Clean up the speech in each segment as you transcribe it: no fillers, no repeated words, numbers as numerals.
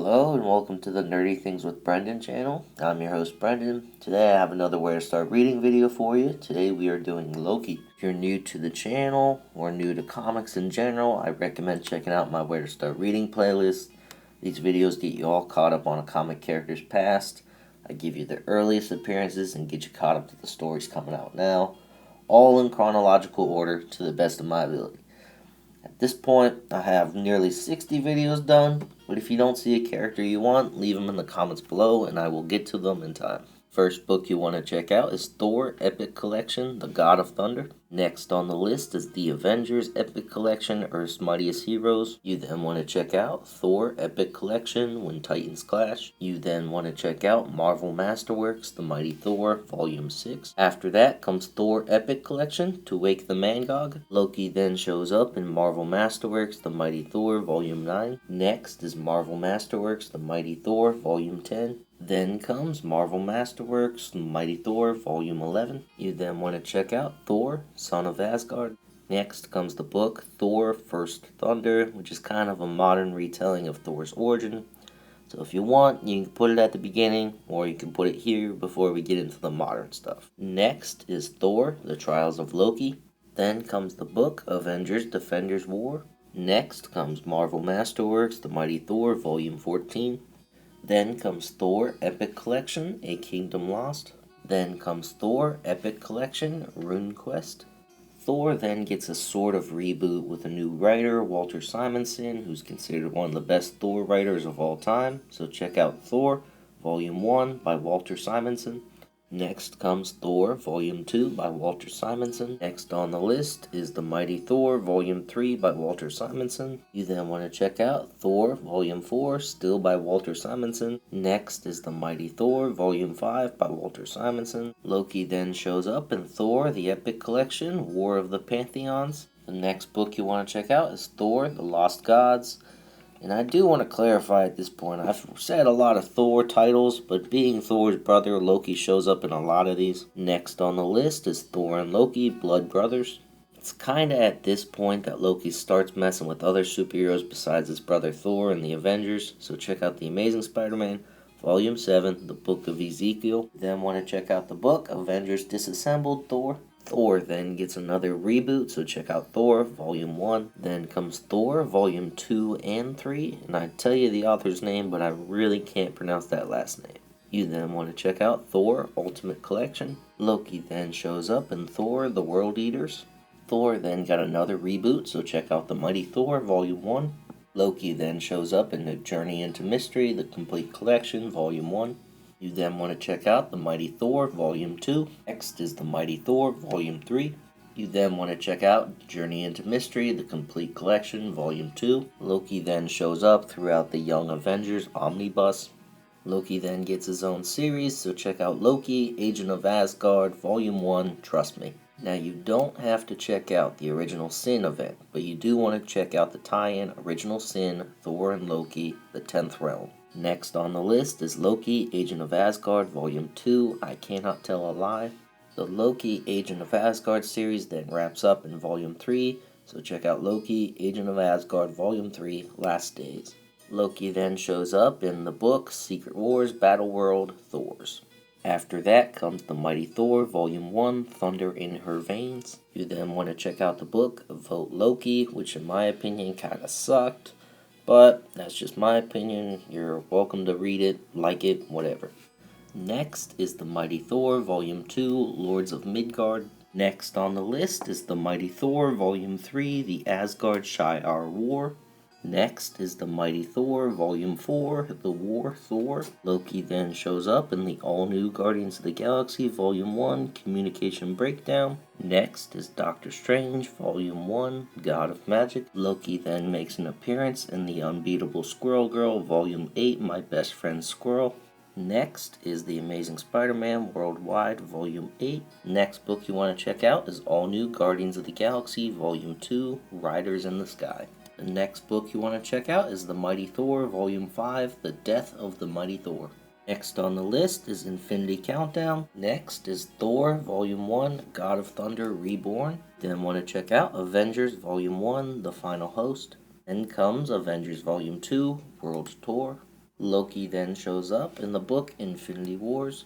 Hello and welcome to the Nerdy Things with Brendan channel. I'm your host Brendan. Today I have another Where to Start Reading video for you. Today we are doing Loki. If you're new to the channel or new to comics in general, I recommend checking out my Where to Start Reading playlist. These videos get you all caught up on a comic character's past. I give you the earliest appearances and get you caught up to the stories coming out now, all in chronological order to the best of my ability. At this point, I have nearly 60 videos done, but if you don't see a character you want, leave them in the comments below and I will get to them in time. First book you want to check out is Thor Epic Collection, The God of Thunder. Next on the list is The Avengers Epic Collection, Earth's Mightiest Heroes. You then want to check out Thor Epic Collection, When Titans Clash. You then want to check out Marvel Masterworks, The Mighty Thor, Volume 6. After that comes Thor Epic Collection, To Wake the Mangog. Loki then shows up in Marvel Masterworks, The Mighty Thor, Volume 9. Next is Marvel Masterworks, The Mighty Thor, Volume 10. Then comes Marvel Masterworks, Mighty Thor, Volume 11. You then want to check out Thor, Son of Asgard. Next comes the book Thor, First Thunder, which is kind of a modern retelling of Thor's origin. So if you want, you can put it at the beginning, or you can put it here before we get into the modern stuff. Next is Thor, The Trials of Loki. Then comes the book Avengers, Defenders War. Next comes Marvel Masterworks, The Mighty Thor, Volume 14. Then comes Thor Epic Collection, A Kingdom Lost. Then comes Thor Epic Collection, Rune Quest. Thor then gets a sort of reboot with a new writer, Walter Simonson, who's considered one of the best Thor writers of all time. So check out Thor, Volume 1 by Walter Simonson. Next comes Thor, Volume 2 by Walter Simonson. Next on the list is The Mighty Thor, Volume 3 by Walter Simonson. You then want to check out Thor, Volume 4, still by Walter Simonson. Next is The Mighty Thor, Volume 5 by Walter Simonson. Loki then shows up in Thor, The Epic Collection, War of the Pantheons. The next book you want to check out is Thor, The Lost Gods. And I do want to clarify at this point, I've said a lot of Thor titles, but being Thor's brother, Loki shows up in a lot of these. Next on the list is Thor and Loki, Blood Brothers. It's kinda at this point that Loki starts messing with other superheroes besides his brother Thor and the Avengers, so check out The Amazing Spider-Man, Volume 7, The Book of Ezekiel. Then want to check out the book Avengers Disassembled Thor. Thor then gets another reboot, so check out Thor, Volume 1. Then comes Thor, Volume 2 and 3, and I tell you the author's name, but I really can't pronounce that last name. You then want to check out Thor, Ultimate Collection. Loki then shows up in Thor, The World Eaters. Thor then got another reboot, so check out The Mighty Thor, Volume 1. Loki then shows up in The Journey into Mystery, The Complete Collection, Volume 1. You then want to check out The Mighty Thor, Volume 2. Next is The Mighty Thor, Volume 3. You then want to check out Journey into Mystery, The Complete Collection, Volume 2. Loki then shows up throughout the Young Avengers Omnibus. Loki then gets his own series, so check out Loki, Agent of Asgard, Volume 1, trust me. Now you don't have to check out the Original Sin event, but you do want to check out the tie-in Original Sin, Thor and Loki, The 10th Realm. Next on the list is Loki, Agent of Asgard, Volume 2, I Cannot Tell a Lie. The Loki, Agent of Asgard series then wraps up in Volume 3, so check out Loki, Agent of Asgard, Volume 3, Last Days. Loki then shows up in the book Secret Wars, Battle World, Thors. After that comes The Mighty Thor, Volume 1, Thunder in Her Veins. You then want to check out the book Vote Loki, which in my opinion kinda sucked. But that's just my opinion. You're welcome to read it, like it, whatever. Next is The Mighty Thor, Volume 2, Lords of Midgard. Next on the list is The Mighty Thor, Volume 3, The Asgard Shi'ar War. Next is The Mighty Thor, Volume 4, The War Thor. Loki then shows up in the all-new Guardians of the Galaxy, Volume 1, Communication Breakdown. Next is Doctor Strange, Volume 1, God of Magic. Loki then makes an appearance in The Unbeatable Squirrel Girl, Volume 8, My Best Friend Squirrel. Next is The Amazing Spider-Man Worldwide, Volume 8. Next book you want to check out is All New Guardians of the Galaxy, Volume 2, Riders in the Sky. The next book you want to check out is The Mighty Thor, Volume 5, The Death of the Mighty Thor. Next on the list is Infinity Countdown. Next is Thor, Volume 1, God of Thunder Reborn. Then want to check out Avengers, Volume 1, The Final Host. Then comes Avengers Volume 2, World Tour. Loki then shows up in the book Infinity Wars.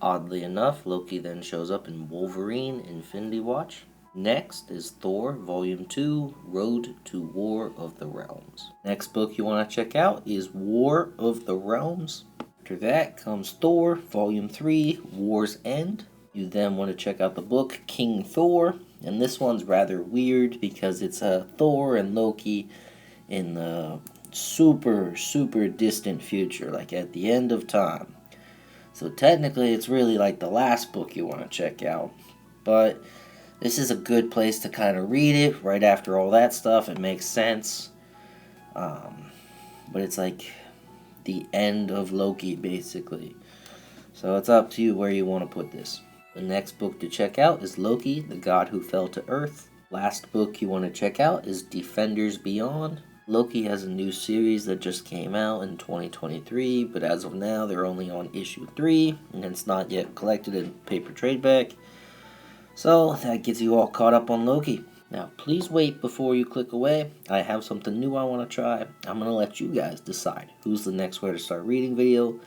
Oddly enough, Loki then shows up in Wolverine Infinity Watch. Next is Thor Volume 2, Road to War of the Realms. Next book you want to check out is War of the Realms. After that comes Thor Volume 3, War's End. You then want to check out the book King Thor, and this one's rather weird because it's Thor and Loki in the super distant future, like at the end of time. So technically it's really like the last book you want to check out, but this is a good place to kind of read it right after all that stuff. It makes sense, but it's like the end of Loki basically, so it's up to you where you want to put this. The next book to check out is Loki, the God Who Fell to Earth. Last book you want to check out is Defenders Beyond. Loki has a new series that just came out in 2023, but as of now they're only on issue 3, and it's not yet collected in paper tradeback. So that gets you all caught up on Loki. Now please wait before you click away. I have something new I want to try. I'm going to let you guys decide who's the next Where to Start Reading video.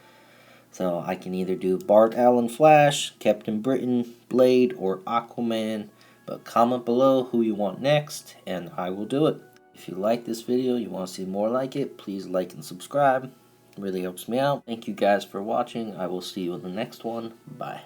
So I can either do Bart Allen Flash, Captain Britain, Blade, or Aquaman. But comment below who you want next, and I will do it. If you like this video, you want to see more like it, please like and subscribe. It really helps me out. Thank you guys for watching. I will see you in the next one. Bye.